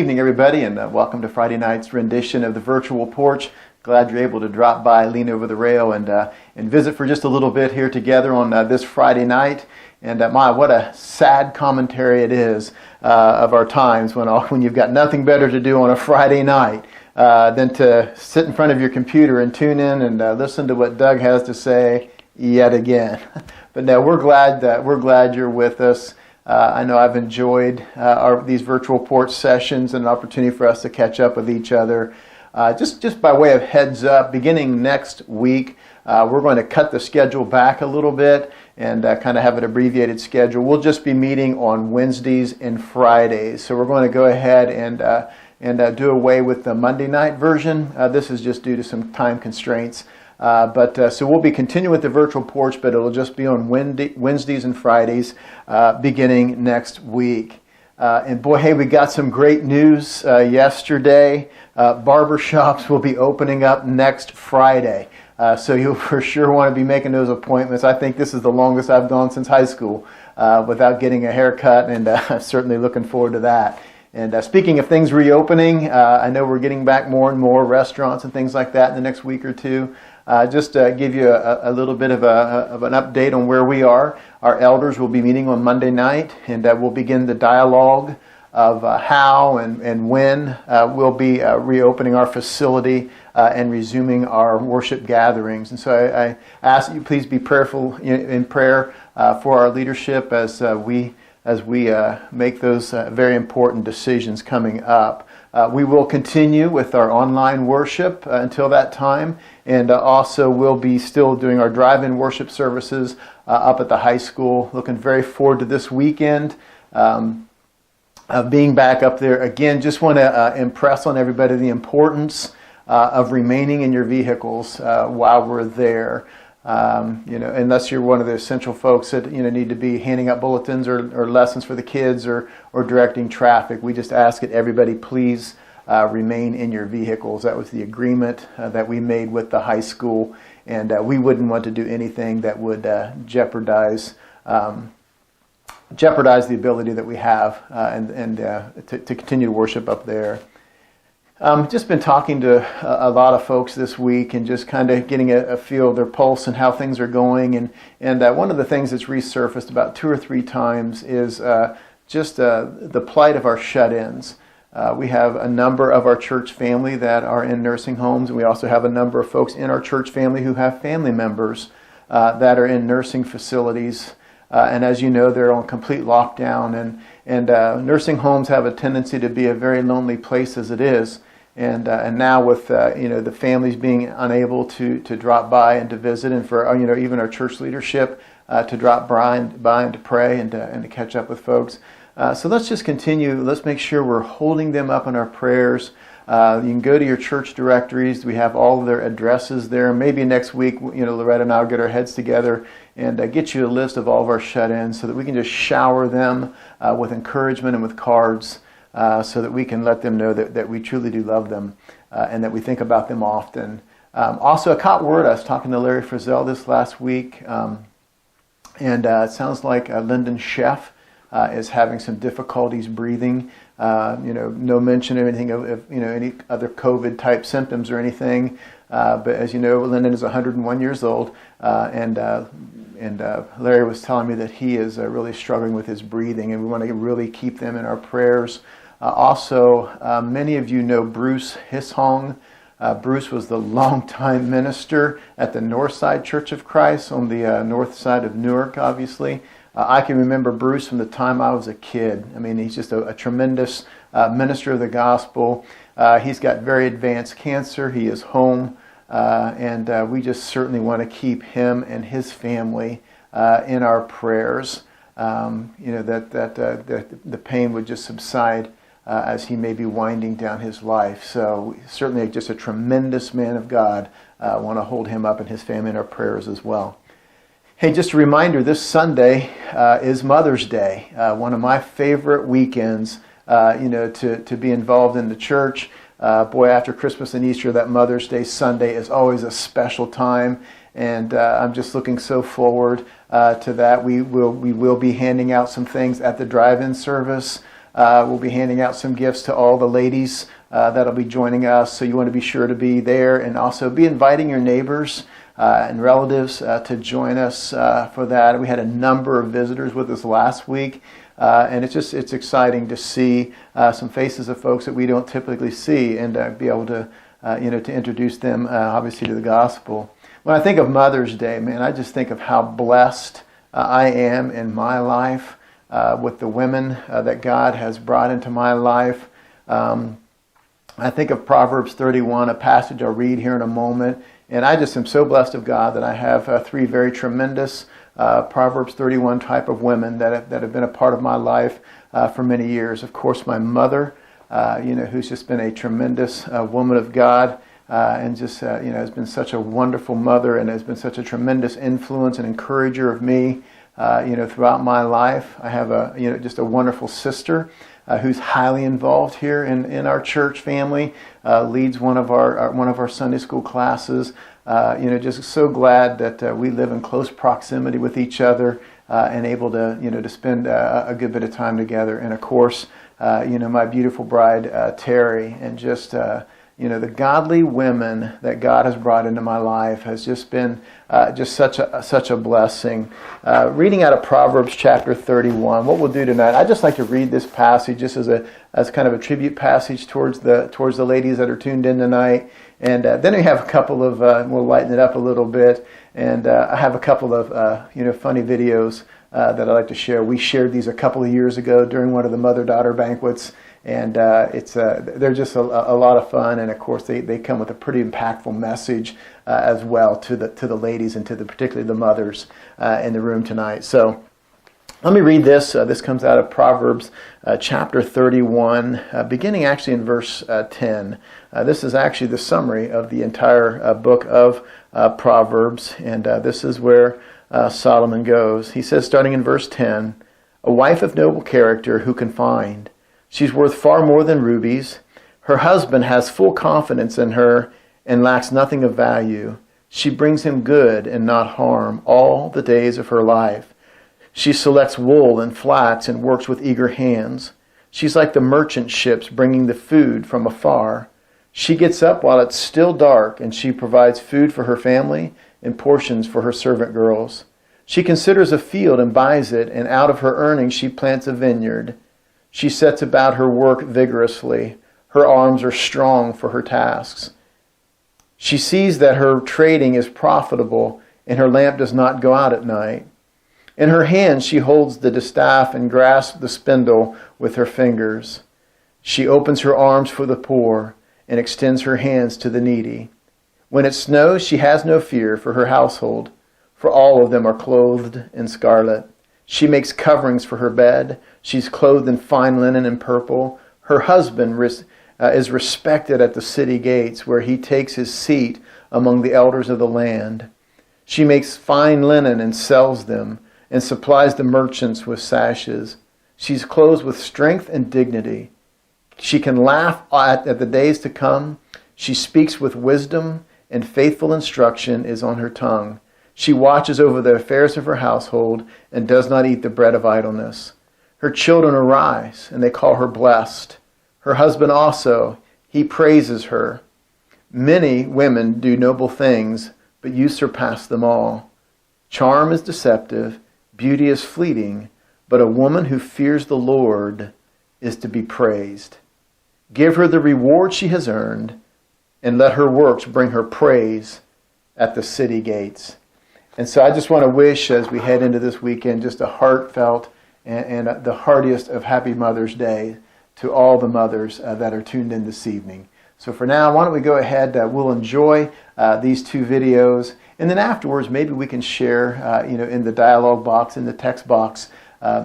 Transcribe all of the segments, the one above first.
evening, everybody, and welcome to Friday night's rendition of the virtual Porch. Glad you're able to drop by, lean over the rail, and visit for just a little bit here together on this Friday night. And what a sad commentary it is of our times when you've got nothing better to do on a Friday night than to sit in front of your computer and tune in and listen to what Doug has to say yet again. But no, we're glad you're with us. I know I've enjoyed these virtual Porch sessions and an opportunity for us to catch up with each other. Just by way of heads up, beginning next week, we're going to cut the schedule back a little bit and kind of have an abbreviated schedule. We'll just be meeting on Wednesdays and Fridays. So we're going to go ahead and do away with the Monday night version. This is just due to some time constraints. So we'll be continuing with the virtual Porch, but it'll just be on Wednesdays and Fridays beginning next week. And boy, hey, we got some great news yesterday. Barber shops will be opening up next Friday. So you'll for sure want to be making those appointments. I think this is the longest I've gone since high school without getting a haircut, and certainly looking forward to that. And speaking of things reopening, I know we're getting back more and more restaurants and things like that in the next week or two. Just to give you a little bit of an update on where we are. Our elders will be meeting on Monday night, and we'll begin the dialogue of how and when we'll be reopening our facility and resuming our worship gatherings. And so I ask that you please be prayerful in prayer for our leadership as we make those very important decisions coming up. We will continue with our online worship until that time, and also we'll be still doing our drive-in worship services up at the high school. Looking very forward to this weekend of being back up there. Again, just want to impress on everybody the importance of remaining in your vehicles while we're there. Unless you're one of the essential folks that need to be handing out bulletins or lessons for the kids or directing traffic. We just ask that everybody please remain in your vehicles. That was the agreement that we made with the high school, and we wouldn't want to do anything that would jeopardize the ability that we have and to continue to worship up there. Just been talking to a lot of folks this week and just kind of getting a feel of their pulse and how things are going. And one of the things that's resurfaced about 2 or 3 times is just the plight of our shut-ins. We have a number of our church family that are in nursing homes, and we also have a number of folks in our church family who have family members that are in nursing facilities. And as you know, they're on complete lockdown, and nursing homes have a tendency to be a very lonely place as it is. And now with the families being unable to drop by and to visit, and for even our church leadership to drop by and to pray and to catch up with folks. So let's just continue. Let's make sure we're holding them up in our prayers. You can go to your church directories. We have all of their addresses there. Maybe next week, Loretta and I will get our heads together and get you a list of all of our shut-ins so that we can just shower them with encouragement and with cards so that we can let them know that we truly do love them and that we think about them often. Also, a caught word. I was talking to Larry Frizzell this last week, and it sounds like Lyndon Sheff is having some difficulties breathing. No mention of anything of any other COVID type symptoms or anything. But as you know, Lyndon is 101 years old, and Larry was telling me that he is really struggling with his breathing, and we want to really keep them in our prayers. Also, many of you know Bruce Hishong. Bruce was the longtime minister at the North Side Church of Christ on the north side of Newark, obviously. I can remember Bruce from the time I was a kid. I mean, he's just a tremendous minister of the gospel. He's got very advanced cancer. He is home, and we just certainly want to keep him and his family in our prayers. That the pain would just subside as he may be winding down his life. So certainly just a tremendous man of God. Want to hold him up and his family in our prayers as well. Hey, just a reminder, this Sunday is Mother's Day, one of my favorite weekends, to be involved in the church. After Christmas and Easter, that Mother's Day Sunday is always a special time, and I'm just looking so forward to that. We will be handing out some things at the drive-in service. We'll be handing out some gifts to all the ladies that'll be joining us, so you want to be sure to be there, and also be inviting your neighbors and relatives to join us for that. We had a number of visitors with us last week, and it's exciting to see some faces of folks that we don't typically see, and be able to to introduce them obviously to the gospel. When I think of Mother's Day, man, I just think of how blessed I am in my life with the women that God has brought into my life. I think of Proverbs 31, a passage I'll read here in a moment, and I just am so blessed of God that I have three very tremendous Proverbs 31 type of women that have been a part of my life for many years. Of course, my mother, who's just been a tremendous woman of God, and just has been such a wonderful mother, and has been such a tremendous influence and encourager of me, throughout my life. I have just a wonderful sister who's highly involved here in our church family, leads one of our Sunday school classes. Just so glad that we live in close proximity with each other, and able to spend a good bit of time together. And of course, my beautiful bride Terry, and just the godly women that God has brought into my life has just been just such a blessing. Reading out of Proverbs chapter 31, what we'll do tonight, I'd just like to read this passage just as kind of a tribute passage towards the ladies that are tuned in tonight. And then we have a couple of, we'll lighten it up a little bit, and I have a couple of funny videos that I'd like to share. We shared these a couple of years ago during one of the mother-daughter banquets, and they're just a lot of fun, and of course they come with a pretty impactful message as well to the ladies and particularly the mothers in the room tonight. So let me read this. This comes out of Proverbs chapter 31, beginning actually in verse 10. This is actually the summary of the entire book of Proverbs, and this is where Solomon goes. He says, starting in verse 10, "A wife of noble character who can find? She's worth far more than rubies. Her husband has full confidence in her and lacks nothing of value. She brings him good and not harm all the days of her life. She selects wool and flax and works with eager hands. She's like the merchant ships bringing the food from afar. She gets up while it's still dark, and she provides food for her family and portions for her servant girls. She considers a field and buys it, and out of her earnings she plants a vineyard. She sets about her work vigorously. Her arms are strong for her tasks. She sees that her trading is profitable, and her lamp does not go out at night. In her hand she holds the distaff and grasps the spindle with her fingers. She opens her arms for the poor and extends her hands to the needy. When it snows, she has no fear for her household, for all of them are clothed in scarlet. She makes coverings for her bed. She's clothed in fine linen and purple. Her husband is respected at the city gates, where he takes his seat among the elders of the land. She makes fine linen and sells them, and supplies the merchants with sashes. She's clothed with strength and dignity. She can laugh at the days to come. She speaks with wisdom, and faithful instruction is on her tongue. She watches over the affairs of her household and does not eat the bread of idleness. Her children arise, and they call her blessed. Her husband also, he praises her. Many women do noble things, but you surpass them all. Charm is deceptive, beauty is fleeting, but a woman who fears the Lord is to be praised. Give her the reward she has earned, and let her works bring her praise at the city gates." And so I just want to wish, as we head into this weekend, just a heartfelt and the heartiest of Happy Mother's Day to all the mothers that are tuned in this evening. So for now, why don't we go ahead, we'll enjoy these two videos, and then afterwards maybe we can share, in the dialogue box, in the text box,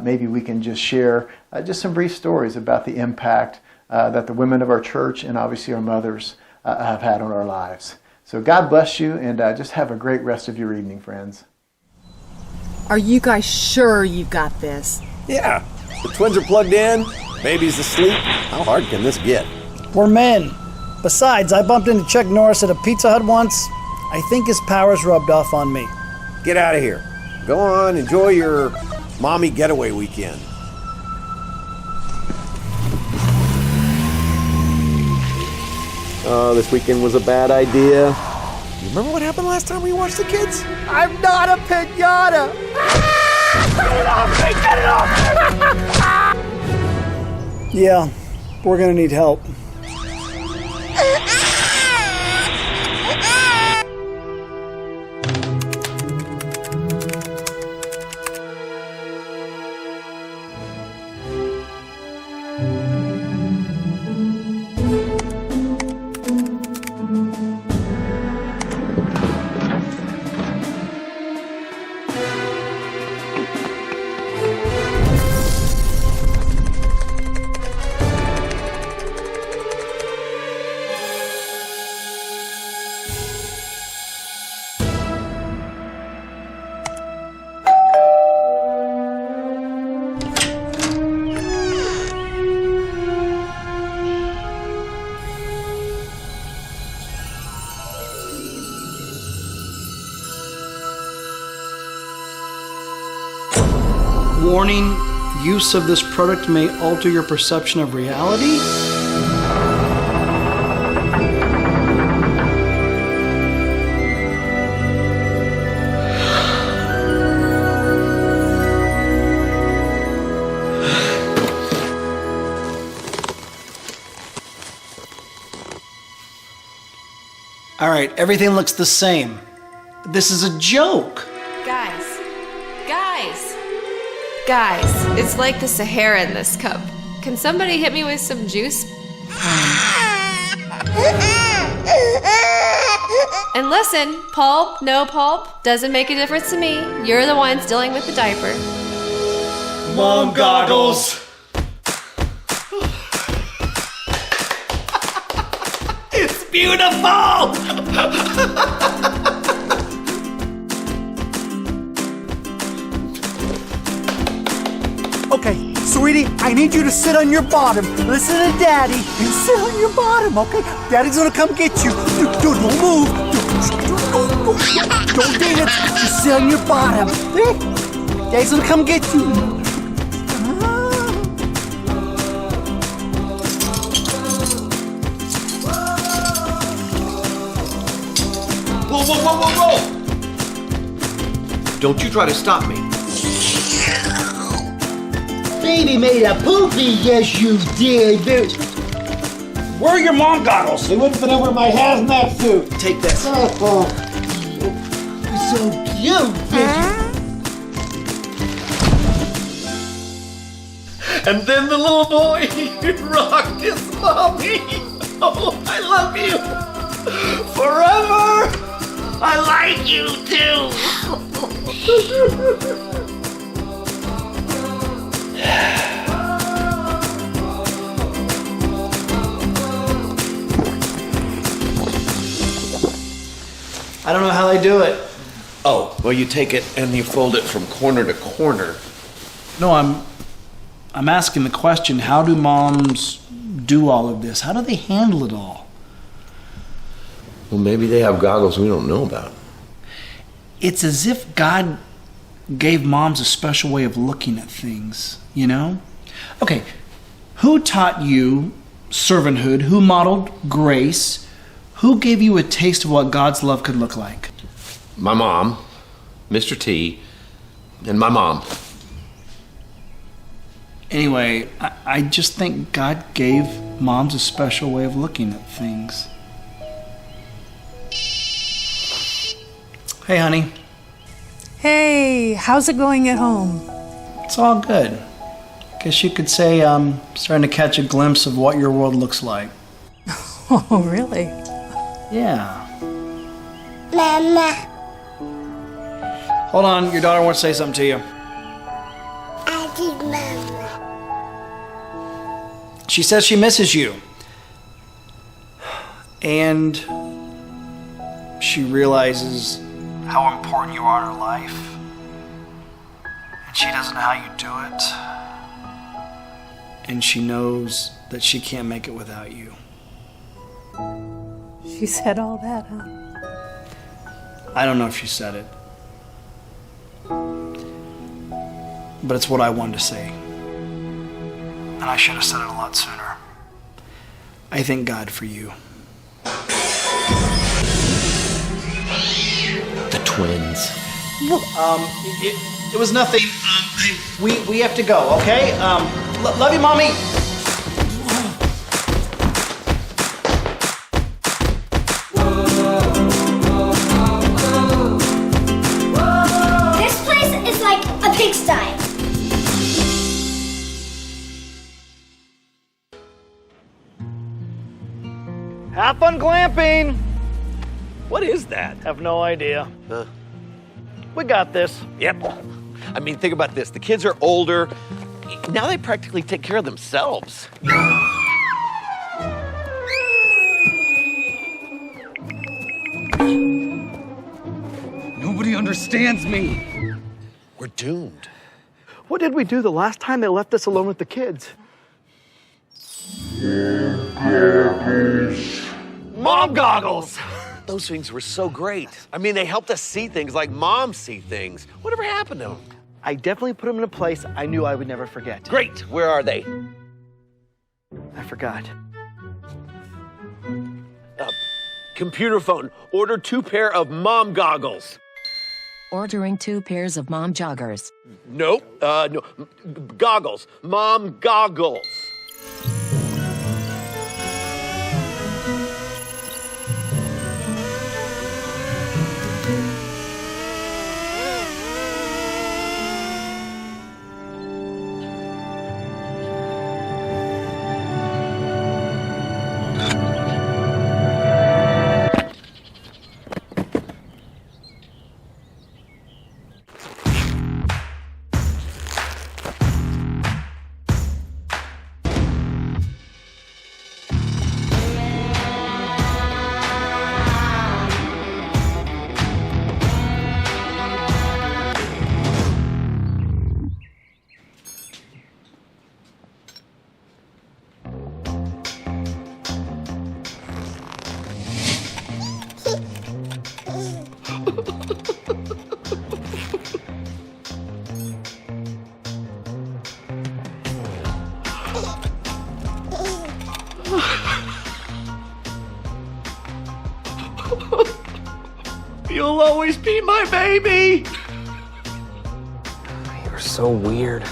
maybe we can just share just some brief stories about the impact that the women of our church and obviously our mothers have had on our lives. So God bless you, and just have a great rest of your evening, friends. Are you guys sure you've got this? Yeah, the twins are plugged in, baby's asleep. How hard can this get? We're men. Besides, I bumped into Chuck Norris at a Pizza Hut once. I think his power's rubbed off on me. Get out of here. Go on, enjoy your mommy getaway weekend. Oh, this weekend was a bad idea. You remember what happened last time we watched the kids? I'm not a pinata! Yeah, we're gonna need help. Warning, use of this product may alter your perception of reality. All right, everything looks the same. This is a joke. Guys, it's like the Sahara in this cup. Can somebody hit me with some juice? And listen, pulp, no pulp, doesn't make a difference to me. You're the ones dealing with the diaper. Mom goggles! It's beautiful! Okay, sweetie, I need you to sit on your bottom. Listen to Daddy and sit on your bottom, okay? Daddy's gonna come get you. Don't move. Don't dance. Just sit on your bottom. Okay? Daddy's gonna come get you. Whoa! Don't you try to stop me. Baby made a poopy, yes you did. Where are your mom goggles? They wouldn't fit over my hazmat suit. Take this. Oh, so cute. And then the little boy rocked his mommy. Oh, I love you. Forever. I like you too. I don't know how they do it. Oh, well, you take it and you fold it from corner to corner. No, I'm asking the question, how do moms do all of this? How do they handle it all? Well, maybe they have goggles we don't know about. It's as if God gave moms a special way of looking at things, you know? Okay, who taught you servanthood? Who modeled grace? Who gave you a taste of what God's love could look like? My mom, Mr. T, and my mom. Anyway, I just think God gave moms a special way of looking at things. Hey, honey. Hey, how's it going at home? It's all good. Guess you could say I'm starting to catch a glimpse of what your world looks like. Oh, really? Yeah. Mama. Hold on, your daughter wants to say something to you. I did, Mama. She says she misses you. And she realizes how important you are in her life. And she doesn't know how you do it. And she knows that she can't make it without you. She said all that, huh? I don't know if she said it. But it's what I wanted to say. And I should have said it a lot sooner. I thank God for you. The twins. It was nothing. We have to go, okay? Love you, Mommy. This place is like a pigsty. Have fun glamping. What is that? Have no idea. We got this. Yep. I mean, think about this. The kids are older. Now they practically take care of themselves. Nobody understands me. We're doomed. What did we do the last time they left us alone with the kids? Mom goggles! Those things were so great. I mean, they helped us see things like moms see things. Whatever happened to them? I definitely put them in a place I knew I would never forget. Great. Where are they? I forgot. Computer phone. Order 2 pair of mom goggles. Ordering 2 pairs of mom joggers. Nope. No. Goggles. Mom goggles. You'll always be my baby. You're so weird.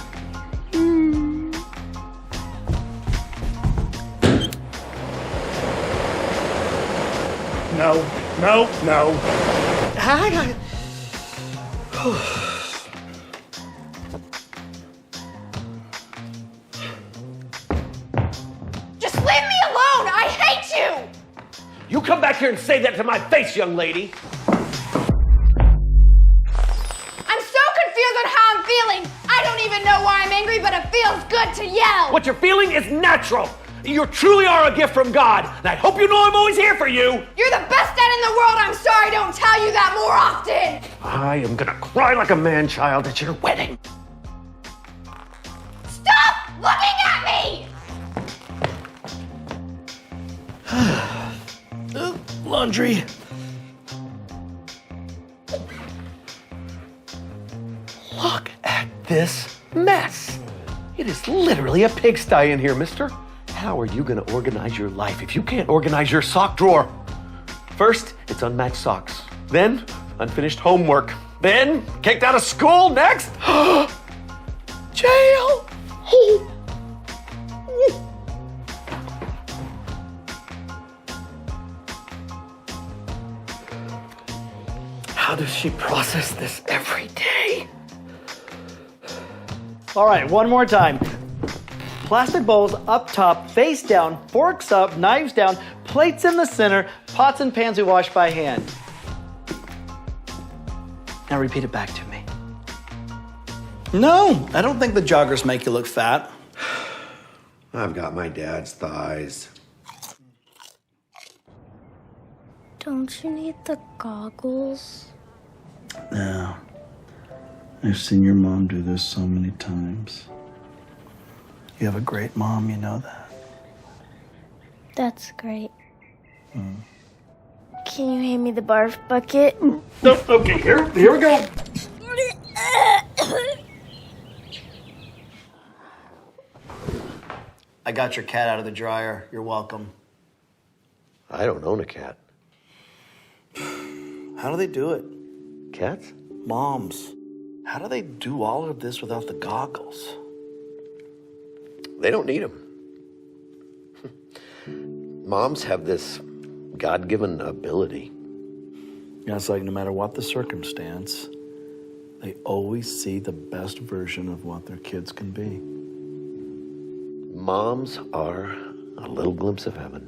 No. Just leave me alone! I hate you! You come back here and say that to my face, young lady. I'm so confused on how I'm feeling. I don't even know why I'm angry, but it feels good to yell. What you're feeling is natural. You truly are a gift from God, and I hope you know I'm always here for you. You're the best dad in the world. I'm sorry I don't tell you that more often. I am gonna cry like a man-child at your wedding. Stop looking at me! Laundry. Look at this mess. It is literally a pigsty in here, mister. How are you gonna organize your life if you can't organize your sock drawer? First, it's unmatched socks. Then, unfinished homework. Then, kicked out of school. Next, jail. How does she process this every day? All right, one more time. Plastic bowls up top, face down, forks up, knives down, plates in the center, pots and pans we wash by hand. Now repeat it back to me. No, I don't think the joggers make you look fat. I've got my dad's thighs. Don't you need the goggles? No. I've seen your mom do this so many times. You have a great mom, you know that. That's great. Can you hand me the barf bucket? Okay, here we go. I got your cat out of the dryer. You're welcome. I don't own a cat. How do they do it? Cats? Moms. How do they do all of this without the goggles? They don't need them. Moms have this God-given ability. Yeah, it's like no matter what the circumstance, they always see the best version of what their kids can be. Moms are a little glimpse of heaven.